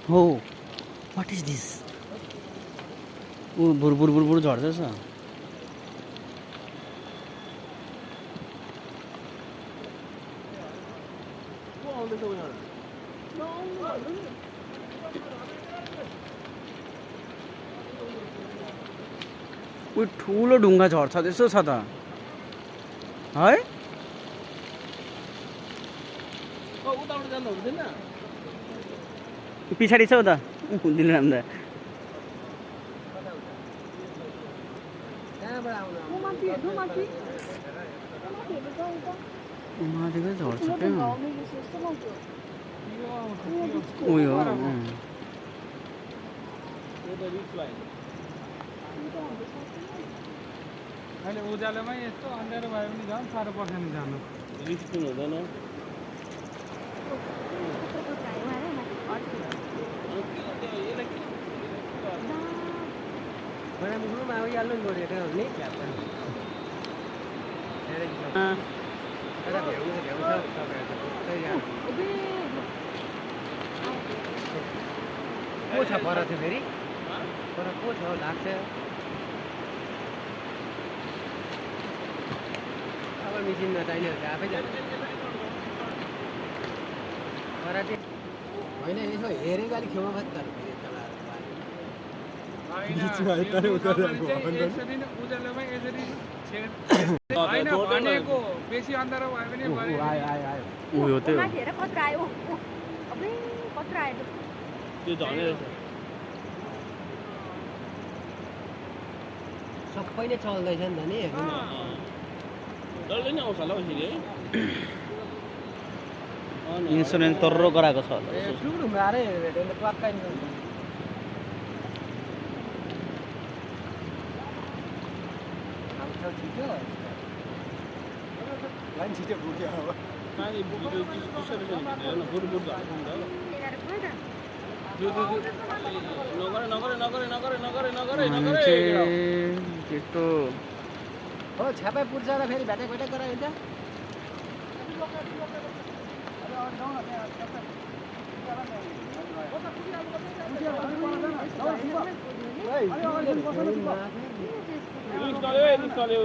Oh, what is this? Oh, buru झर्दैछ. उयो ठुलो ढुङ्गा झर्छ त्यसो छ त है. पछाडि छ उता हुँदैन राम्दा. माथिको झर्छ क्या उयो अहिले उज्यालोमा यस्तो अँध्यारो भयो भने झन् साह्रो पर्छ नि जानु. रिस्क हुँदैन. को छ पर थियो फेरि पर को छ लाग्छ अब मिसिनमा चाहिने आफै जान्छ पर होइन यसो हेरेको अलिक छेउमा बस्छ तर उज्यालोमा यसरी भनेको बेसी अँध्यारो भयो भने उयो त्यो सबै नै चल्दैछ नि त नि डल्लै नै आउँछ होला फेरि है. इन्सुरेन्स तर्रो गराएको छ होला. ठुलो मारे टक्कै आउँछ छिटो लाइन छिटो पुग्यो अब पानी बुझ्यो बुरु त्यस्तो हो छ्यापै पुर्छ र फेरि भेटेक गराइन्छ. निकाल्यो